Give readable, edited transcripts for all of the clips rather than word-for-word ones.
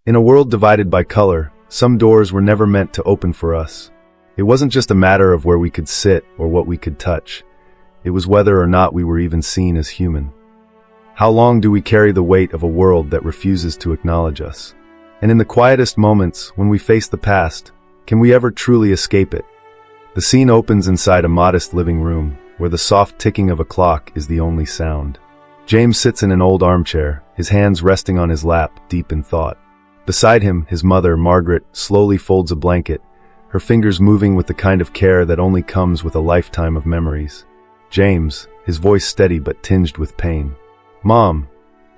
In a world divided by color, some doors were never meant to open for us. It wasn't just a matter of where we could sit or what we could touch. It was whether or not we were even seen as human. How long do we carry the weight of a world that refuses to acknowledge us? And in the quietest moments, when we face the past, can we ever truly escape it? The scene opens inside a modest living room, where the soft ticking of a clock is the only sound. James sits in an old armchair, his hands resting on his lap, deep in thought. Beside him, his mother, Margaret, slowly folds a blanket, her fingers moving with the kind of care that only comes with a lifetime of memories. James, his voice steady but tinged with pain. "Mom,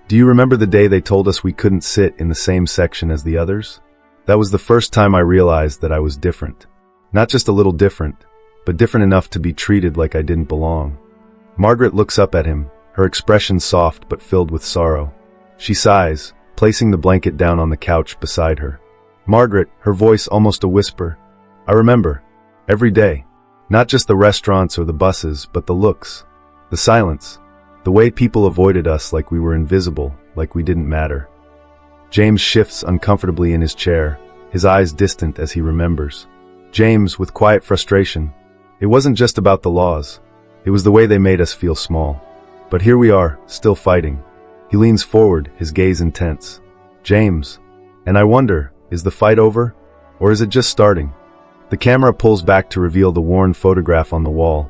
do you remember the day they told us we couldn't sit in the same section as the others? That was the first time I realized that I was different. Not just a little different, but different enough to be treated like I didn't belong." Margaret looks up at him, her expression soft but filled with sorrow. She sighs, placing the blanket down on the couch beside her. Margaret, her voice almost a whisper, "I remember. Every day. Not just the restaurants or the buses, but the looks. The silence. The way people avoided us like we were invisible, like we didn't matter." James shifts uncomfortably in his chair, his eyes distant as he remembers. James, with quiet frustration. It wasn't just about the laws. It was the way they made us feel small. But here we are, still fighting. He leans forward, his gaze intense. "James, and I wonder, is the fight over? Or is it just starting?" The camera pulls back to reveal the worn photograph on the wall,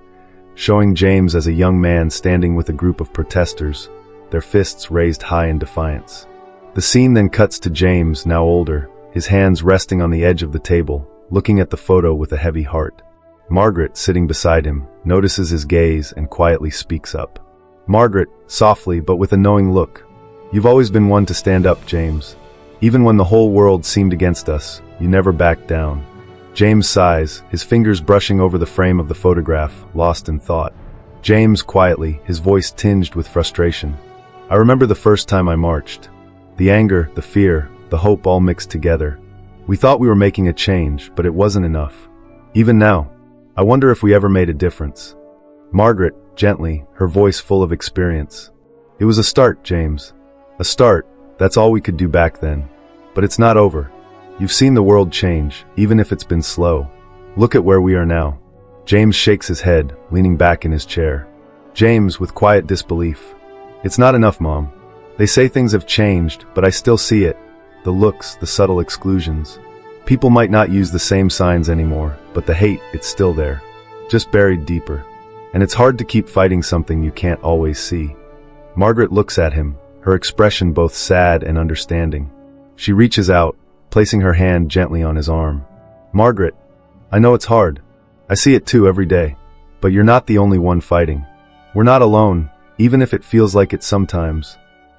showing James as a young man standing with a group of protesters, their fists raised high in defiance. The scene then cuts to James, now older, his hands resting on the edge of the table, looking at the photo with a heavy heart. Margaret, sitting beside him, notices his gaze and quietly speaks up. Margaret, softly but with a knowing look, "You've always been one to stand up, James. Even when the whole world seemed against us, you never backed down." James sighs, his fingers brushing over the frame of the photograph, lost in thought. James, quietly, his voice tinged with frustration. "I remember the first time I marched. The anger, the fear, the hope all mixed together. We thought we were making a change, but it wasn't enough. Even now, I wonder if we ever made a difference." Margaret, gently, her voice full of experience. "It was a start, James. A start, that's all we could do back then. But it's not over. You've seen the world change, even if it's been slow. Look at where we are now." James shakes his head, leaning back in his chair. James, with quiet disbelief. "It's not enough, Mom. They say things have changed, but I still see it. The looks, the subtle exclusions. People might not use the same signs anymore, but the hate, it's still there. Just buried deeper. And it's hard to keep fighting something you can't always see." Margaret looks at him, her expression both sad and understanding. She reaches out, placing her hand gently on his arm. "Margaret, I know it's hard. I see it too every day. But you're not the only one fighting. We're not alone, even if it feels like it sometimes."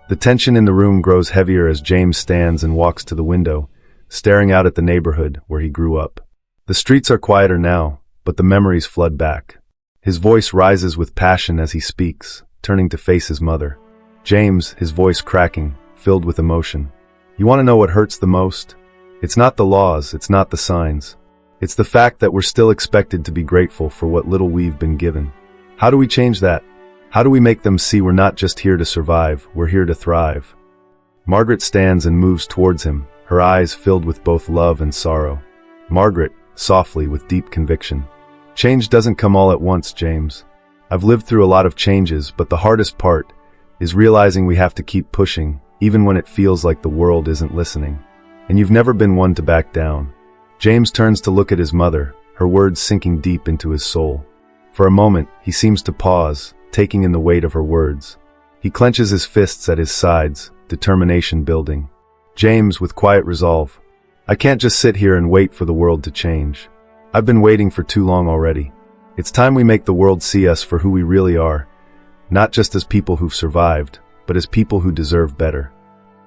The tension in the room grows heavier as James stands and walks to the window, staring out at the neighborhood where he grew up. The streets are quieter now, but the memories flood back. His voice rises with passion as he speaks, turning to face his mother. James, his voice cracking, filled with emotion. "You want to know what hurts the most? It's not the laws, it's not the signs. It's the fact that we're still expected to be grateful for what little we've been given. How do we change that? How do we make them see we're not just here to survive, we're here to thrive?" Margaret stands and moves towards him, her eyes filled with both love and sorrow. Margaret, softly, with deep conviction. "Change doesn't come all at once, James. I've lived through a lot of changes, but the hardest part is realizing we have to keep pushing, even when it feels like the world isn't listening. And you've never been one to back down." James turns to look at his mother, her words sinking deep into his soul. For a moment, he seems to pause, taking in the weight of her words. He clenches his fists at his sides, determination building. James, with quiet resolve. "I can't just sit here and wait for the world to change. I've been waiting for too long already. It's time we make the world see us for who we really are, not just as people who've survived, but as people who deserve better."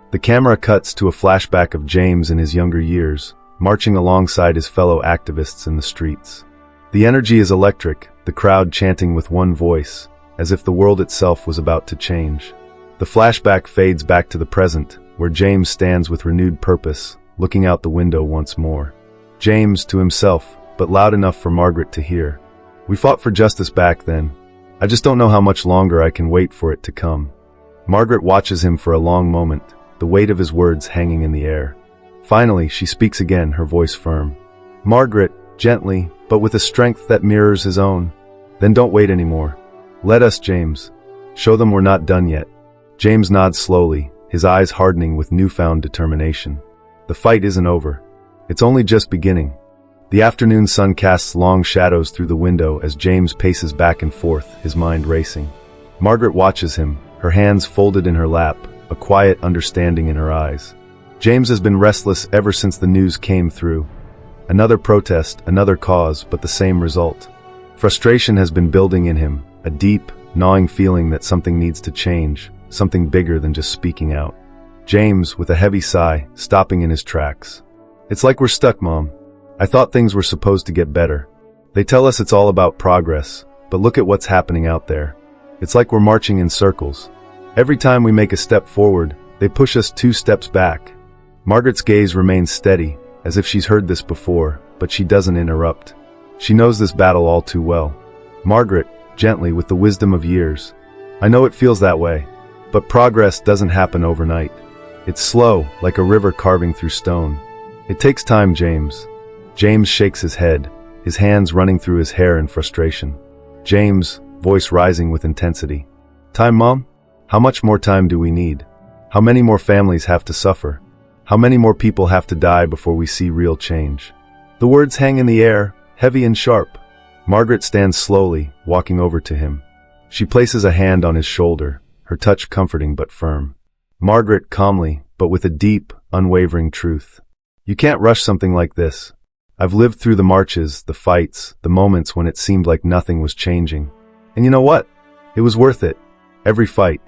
The camera cuts to a flashback of James in his younger years, marching alongside his fellow activists in the streets. The energy is electric, the crowd chanting with one voice, as if the world itself was about to change. The flashback fades back to the present, where James stands with renewed purpose, looking out the window once more. James, to himself, but loud enough for Margaret to hear. "We fought for justice back then. I just don't know how much longer I can wait for it to come." Margaret watches him for a long moment, the weight of his words hanging in the air. Finally, she speaks again, her voice firm. "Margaret," gently, but with a strength that mirrors his own. "Then don't wait anymore. Let us, James. Show them we're not done yet." James nods slowly, his eyes hardening with newfound determination. The fight isn't over. It's only just beginning. The afternoon sun casts long shadows through the window as James paces back and forth, his mind racing. Margaret watches him, her hands folded in her lap, a quiet understanding in her eyes. James has been restless ever since the news came through. Another protest, another cause, but the same result. Frustration has been building in him, a deep, gnawing feeling that something needs to change, something bigger than just speaking out. James, with a heavy sigh, stopping in his tracks. "It's like we're stuck, Mom. I thought things were supposed to get better. They tell us it's all about progress, but look at what's happening out there. It's like we're marching in circles. Every time we make a step forward, they push us 2 steps back." Margaret's gaze remains steady, as if she's heard this before, but she doesn't interrupt. She knows this battle all too well. "Margaret," gently, with the wisdom of years, "I know it feels that way, but progress doesn't happen overnight. It's slow, like a river carving through stone. It takes time, James." James shakes his head, his hands running through his hair in frustration. "James," voice rising with intensity. "Time, Mom? How much more time do we need? How many more families have to suffer? How many more people have to die before we see real change?" The words hang in the air, heavy and sharp. Margaret stands slowly, walking over to him. She places a hand on his shoulder, her touch comforting but firm. Margaret, calmly, but with a deep, unwavering truth. "You can't rush something like this. I've lived through the marches, the fights, the moments when it seemed like nothing was changing. And you know what? It was worth it. Every fight.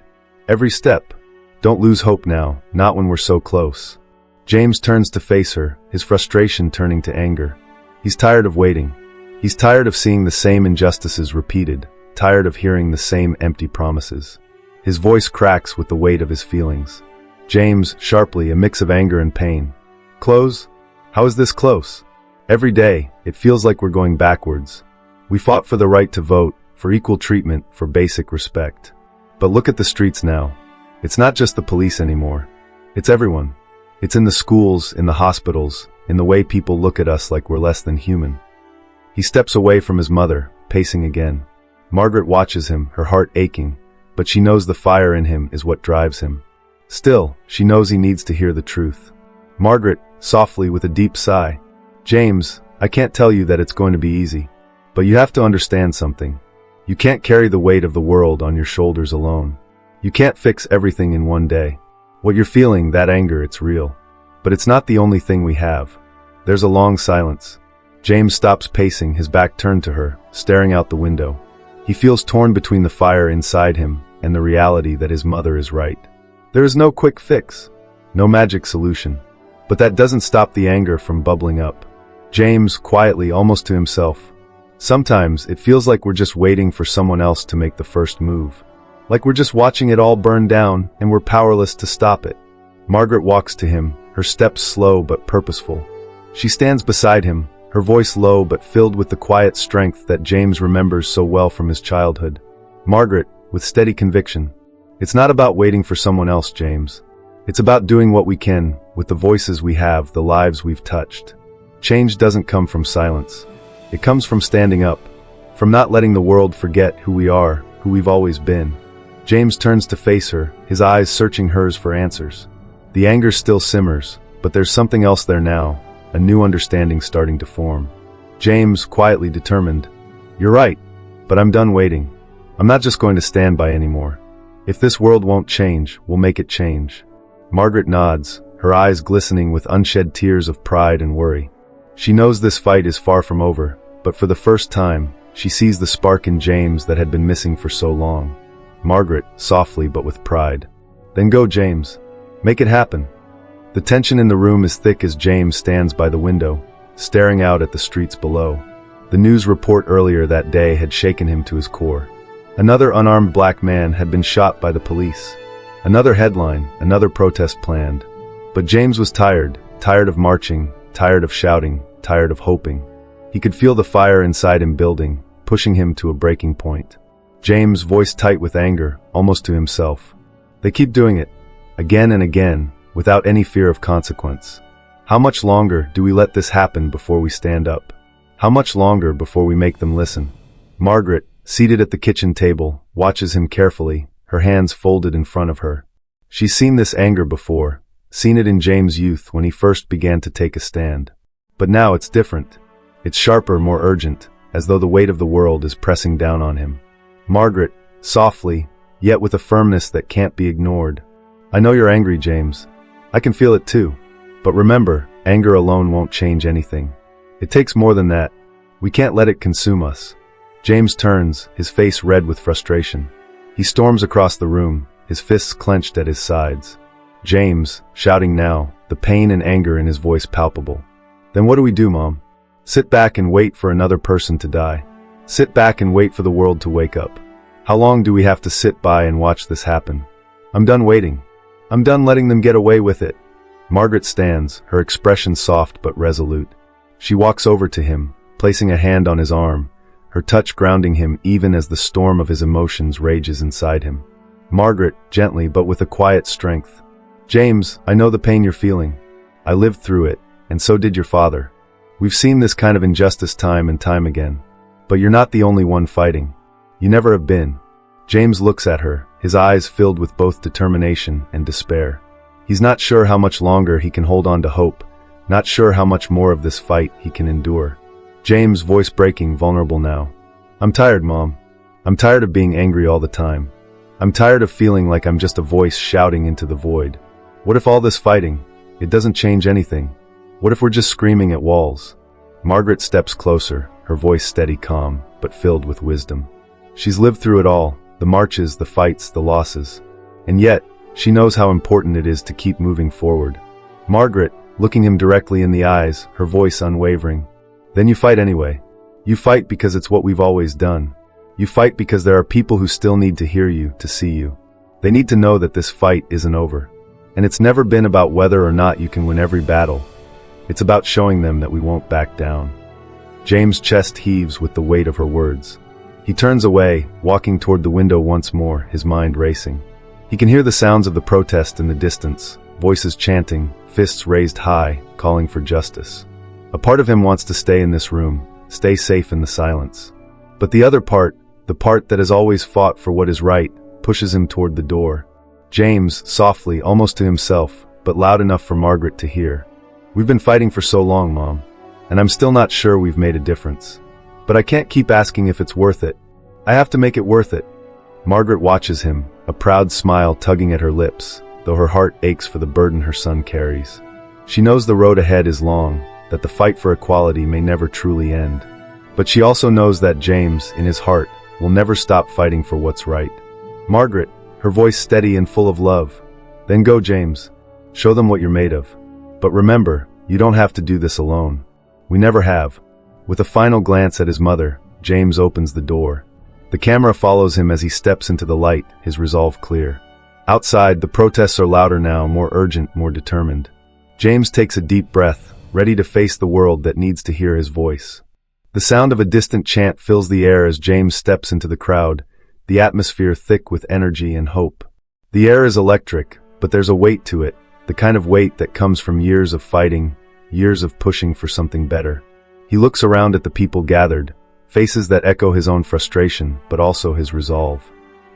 Every step. Don't lose hope now, not when we're so close." James turns to face her, his frustration turning to anger. He's tired of waiting. He's tired of seeing the same injustices repeated, tired of hearing the same empty promises. His voice cracks with the weight of his feelings. James, sharply, a mix of anger and pain. "Close? How is this close? Every day, it feels like we're going backwards. We fought for the right to vote, for equal treatment, for basic respect. But look at the streets now. It's not just the police anymore. It's everyone. It's in the schools, in the hospitals, in the way people look at us like we're less than human." He steps away from his mother, pacing again. Margaret watches him, her heart aching, but she knows the fire in him is what drives him. Still, she knows he needs to hear the truth. Margaret, softly, with a deep sigh. "James, I can't tell you that it's going to be easy, but you have to understand something. You can't carry the weight of the world on your shoulders alone. You can't fix everything in one day. What you're feeling, that anger, it's real. But it's not the only thing we have." There's a long silence. James stops pacing, his back turned to her, staring out the window. He feels torn between the fire inside him and the reality that his mother is right. There is no quick fix, no magic solution. But that doesn't stop the anger from bubbling up. James, quietly, almost to himself. "Sometimes it feels like we're just waiting for someone else to make the first move. Like we're just watching it all burn down and we're powerless to stop it." Margaret walks to him, her steps slow but purposeful. She stands beside him, her voice low but filled with the quiet strength that James remembers so well from his childhood. Margaret, with steady conviction. "It's not about waiting for someone else, James. It's about doing what we can, with the voices we have, the lives we've touched. Change doesn't come from silence. It comes from standing up, from not letting the world forget who we are, who we've always been." James turns to face her, his eyes searching hers for answers. The anger still simmers, but there's something else there now, a new understanding starting to form. James, quietly determined. "You're right, but I'm done waiting. I'm not just going to stand by anymore. If this world won't change, we'll make it change." Margaret nods, her eyes glistening with unshed tears of pride and worry. She knows this fight is far from over, but for the first time, she sees the spark in James that had been missing for so long. Margaret, softly but with pride. "Then go, James. Make it happen." The tension in the room is thick as James stands by the window, staring out at the streets below. The news report earlier that day had shaken him to his core. Another unarmed black man had been shot by the police. Another headline, another protest planned. But James was tired of marching, tired of shouting, tired of hoping. He could feel the fire inside him building, pushing him to a breaking point. James, voice tight with anger, almost to himself. "They keep doing it, again and again, without any fear of consequence. How much longer do we let this happen before we stand up? How much longer before we make them listen? Margaret, seated at the kitchen table, watches him carefully, her hands folded in front of her. She's seen this anger before, seen it in James' youth when he first began to take a stand. But now it's different. It's sharper, more urgent, as though the weight of the world is pressing down on him. Margaret, softly, yet with a firmness that can't be ignored. I know you're angry, James. I can feel it too. But remember, anger alone won't change anything. It takes more than that. We can't let it consume us. James turns, his face red with frustration. He storms across the room, his fists clenched at his sides. James, shouting now, the pain and anger in his voice palpable. Then what do we do, Mom? Sit back and wait for another person to die. Sit back and wait for the world to wake up. How long do we have to sit by and watch this happen? I'm done waiting. I'm done letting them get away with it. Margaret stands, her expression soft but resolute. She walks over to him, placing a hand on his arm, her touch grounding him even as the storm of his emotions rages inside him. Margaret, gently but with a quiet strength. James, I know the pain you're feeling. I lived through it, and so did your father. We've seen this kind of injustice time and time again. But you're not the only one fighting. You never have been. James looks at her, his eyes filled with both determination and despair. He's not sure how much longer he can hold on to hope, not sure how much more of this fight he can endure. James, voice breaking, vulnerable now. I'm tired, Mom. I'm tired of being angry all the time. I'm tired of feeling like I'm just a voice shouting into the void. What if all this fighting, it doesn't change anything? What if we're just screaming at walls? Margaret steps closer, her voice steady, calm, but filled with wisdom. She's lived through it all, the marches, the fights, the losses. And yet, she knows how important it is to keep moving forward. Margaret, looking him directly in the eyes, her voice unwavering. Then you fight anyway. You fight because it's what we've always done. You fight because there are people who still need to hear you, to see you. They need to know that this fight isn't over. And it's never been about whether or not you can win every battle. It's about showing them that we won't back down. James' chest heaves with the weight of her words. He turns away, walking toward the window once more, his mind racing. He can hear the sounds of the protest in the distance, voices chanting, fists raised high, calling for justice. A part of him wants to stay in this room, stay safe in the silence. But the other part, the part that has always fought for what is right, pushes him toward the door. James, softly, almost to himself, but loud enough for Margaret to hear. We've been fighting for so long, Mom, and I'm still not sure we've made a difference. But I can't keep asking if it's worth it. I have to make it worth it. Margaret watches him, a proud smile tugging at her lips, though her heart aches for the burden her son carries. She knows the road ahead is long, that the fight for equality may never truly end. But she also knows that James, in his heart, will never stop fighting for what's right. Margaret, her voice steady and full of love. Then go, James. Show them what you're made of. But remember, you don't have to do this alone. We never have. With a final glance at his mother, James opens the door. The camera follows him as he steps into the light, his resolve clear. Outside, the protests are louder now, more urgent, more determined. James takes a deep breath, ready to face the world that needs to hear his voice. The sound of a distant chant fills the air as James steps into the crowd, the atmosphere thick with energy and hope. The air is electric, but there's a weight to it, the kind of weight that comes from years of fighting, years of pushing for something better. He looks around at the people gathered, faces that echo his own frustration, but also his resolve.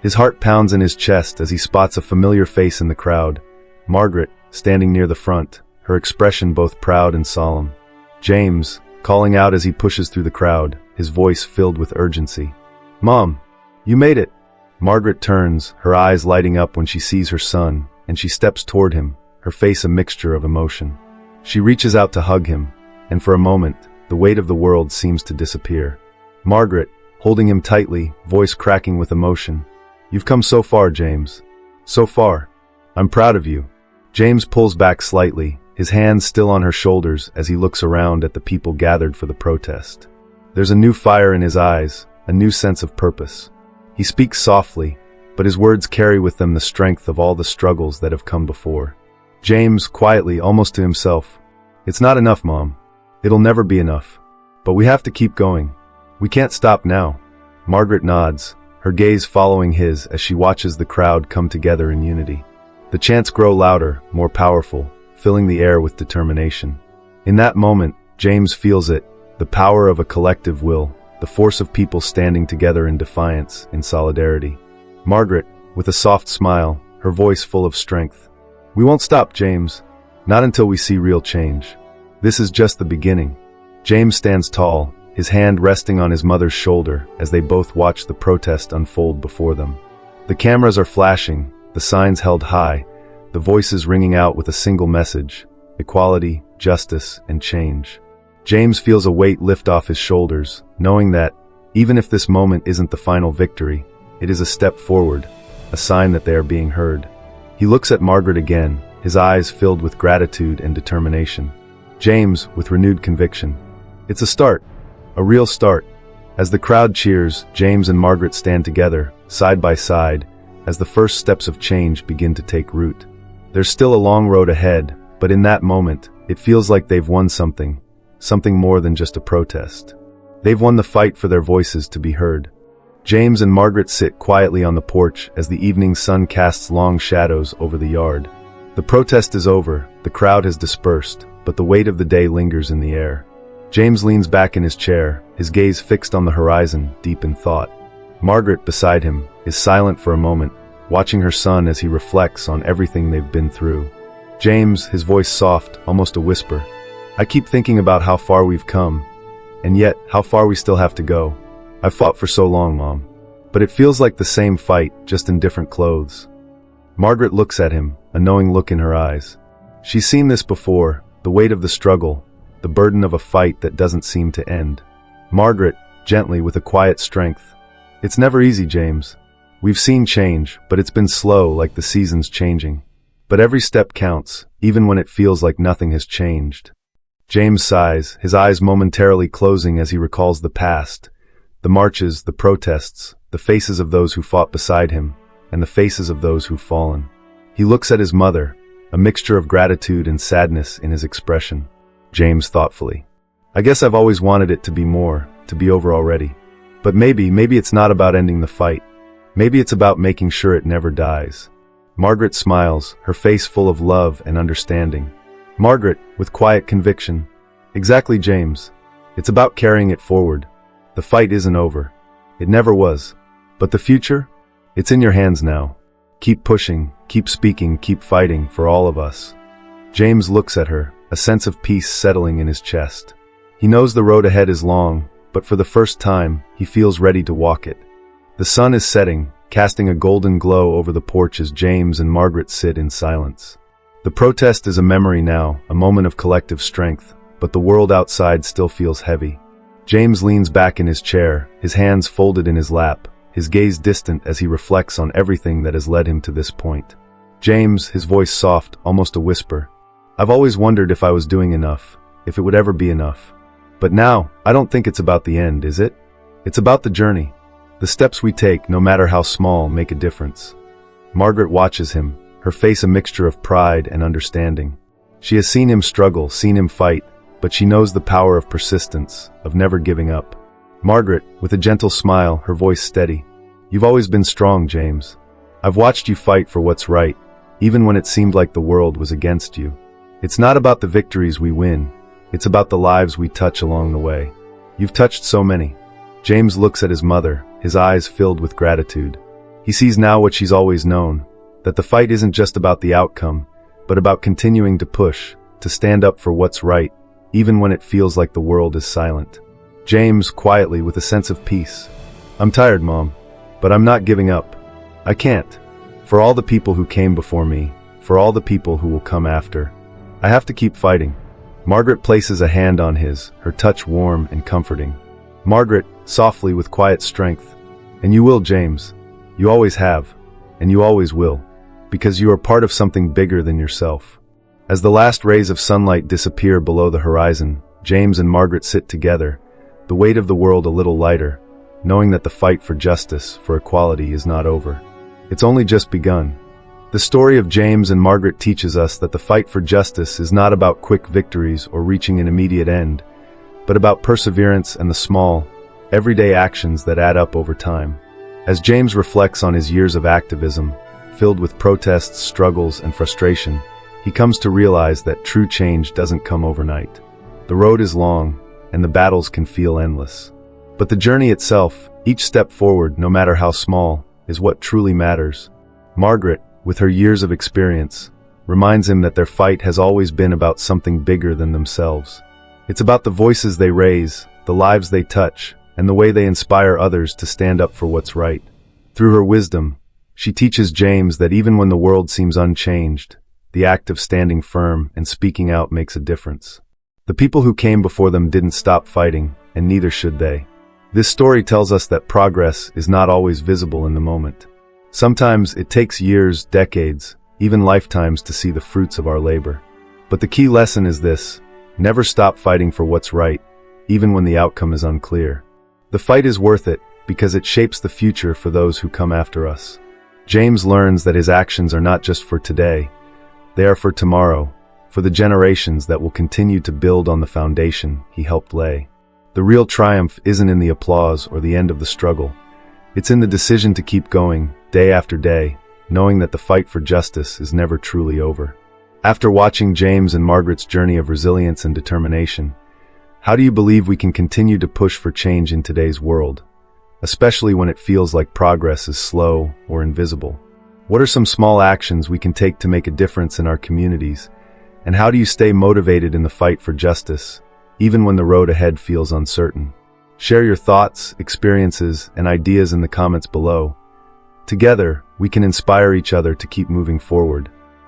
His heart pounds in his chest as he spots a familiar face in the crowd. Margaret, standing near the front, her expression both proud and solemn. James, calling out as he pushes through the crowd, his voice filled with urgency. Mom, you made it. Margaret turns, her eyes lighting up when she sees her son, and she steps toward him, her face a mixture of emotion. She reaches out to hug him, and for a moment, the weight of the world seems to disappear. Margaret, holding him tightly, voice cracking with emotion. You've come so far, James. So far. I'm proud of you. James pulls back slightly, his hands still on her shoulders as he looks around at the people gathered for the protest. There's a new fire in his eyes, a new sense of purpose. He speaks softly, but his words carry with them the strength of all the struggles that have come before. James, quietly, almost to himself. It's not enough, Mom. It'll never be enough. But we have to keep going. We can't stop now. Margaret nods, her gaze following his as she watches the crowd come together in unity. The chants grow louder, more powerful, filling the air with determination. In that moment, James feels it, the power of a collective will, the force of people standing together in defiance, in solidarity. Margaret, with a soft smile, her voice full of strength. "We won't stop, James. Not until we see real change. This is just the beginning." James stands tall, his hand resting on his mother's shoulder as they both watch the protest unfold before them. The cameras are flashing, the signs held high, the voices ringing out with a single message: equality, justice, and change. James feels a weight lift off his shoulders, knowing that, even if this moment isn't the final victory, it is a step forward, a sign that they are being heard. He looks at Margaret again, his eyes filled with gratitude and determination. James, with renewed conviction. It's a start, a real start. As the crowd cheers, James and Margaret stand together, side by side, as the first steps of change begin to take root. There's still a long road ahead, but in that moment, it feels like they've won something more than just a protest. They've won the fight for their voices to be heard. James and Margaret sit quietly on the porch as the evening sun casts long shadows over the yard. The protest is over, the crowd has dispersed, but the weight of the day lingers in the air. James leans back in his chair, his gaze fixed on the horizon, deep in thought. Margaret, beside him, is silent for a moment, watching her son as he reflects on everything they've been through. James, his voice soft, almost a whisper. "I keep thinking about how far we've come, and yet how far we still have to go. I've fought for so long, Mom. But it feels like the same fight, just in different clothes." Margaret looks at him, a knowing look in her eyes. She's seen this before, the weight of the struggle, the burden of a fight that doesn't seem to end. Margaret, gently, with a quiet strength. "It's never easy, James. We've seen change, but it's been slow, like the seasons changing. But every step counts, even when it feels like nothing has changed." James sighs, his eyes momentarily closing as he recalls the past, the marches, the protests, the faces of those who fought beside him, and the faces of those who've fallen. He looks at his mother, a mixture of gratitude and sadness in his expression. James thoughtfully. "I guess I've always wanted it to be more, to be over already. But maybe it's not about ending the fight. Maybe it's about making sure it never dies." Margaret smiles, her face full of love and understanding. Margaret, with quiet conviction. "Exactly, James. It's about carrying it forward. The fight isn't over. It never was. But the future? It's in your hands now. Keep pushing, keep speaking, keep fighting for all of us." James looks at her, a sense of peace settling in his chest. He knows the road ahead is long, but for the first time, he feels ready to walk it. The sun is setting, casting a golden glow over the porch as James and Margaret sit in silence. The protest is a memory now, a moment of collective strength, but the world outside still feels heavy. James leans back in his chair, his hands folded in his lap, his gaze distant as he reflects on everything that has led him to this point. James, his voice soft, almost a whisper. "I've always wondered if I was doing enough, if it would ever be enough. But now, I don't think it's about the end, is it? It's about the journey. The steps we take, no matter how small, make a difference." Margaret watches him, her face a mixture of pride and understanding. She has seen him struggle, seen him fight, but she knows the power of persistence, of never giving up. Margaret, with a gentle smile, her voice steady. "You've always been strong, James. I've watched you fight for what's right, even when it seemed like the world was against you. It's not about the victories we win, it's about the lives we touch along the way. You've touched so many." James looks at his mother, his eyes filled with gratitude. He sees now what she's always known, that the fight isn't just about the outcome, but about continuing to push, to stand up for what's right, even when it feels like the world is silent. James, quietly, with a sense of peace. "I'm tired, Mom, but I'm not giving up. I can't. For all the people who came before me, for all the people who will come after, I have to keep fighting." Margaret places a hand on his, her touch warm and comforting. Margaret, softly, with quiet strength. "And you will, James. You always have, and you always will, because you are part of something bigger than yourself." As the last rays of sunlight disappear below the horizon, James and Margaret sit together, the weight of the world a little lighter, knowing that the fight for justice, for equality, is not over. It's only just begun. The story of James and Margaret teaches us that the fight for justice is not about quick victories or reaching an immediate end, but about perseverance and the small, everyday actions that add up over time. As James reflects on his years of activism, filled with protests, struggles, and frustration, he comes to realize that true change doesn't come overnight. The road is long, and the battles can feel endless. But the journey itself, each step forward, no matter how small, is what truly matters. Margaret, with her years of experience, reminds him that their fight has always been about something bigger than themselves. It's about the voices they raise, the lives they touch, and the way they inspire others to stand up for what's right. Through her wisdom, she teaches James that even when the world seems unchanged, the act of standing firm and speaking out makes a difference. The people who came before them didn't stop fighting, and neither should they. This story tells us that progress is not always visible in the moment. Sometimes it takes years, decades, even lifetimes to see the fruits of our labor. But the key lesson is this: never stop fighting for what's right, even when the outcome is unclear. The fight is worth it because it shapes the future for those who come after us. James learns that his actions are not just for today, they are for tomorrow, for the generations that will continue to build on the foundation he helped lay. The real triumph isn't in the applause or the end of the struggle. It's in the decision to keep going, day after day, knowing that the fight for justice is never truly over. After watching James and Margaret's journey of resilience and determination, how do you believe we can continue to push for change in today's world, especially when it feels like progress is slow or invisible? What are some small actions we can take to make a difference in our communities? And how do you stay motivated in the fight for justice, even when the road ahead feels uncertain? Share your thoughts, experiences, and ideas in the comments below. Together, we can inspire each other to keep moving forward.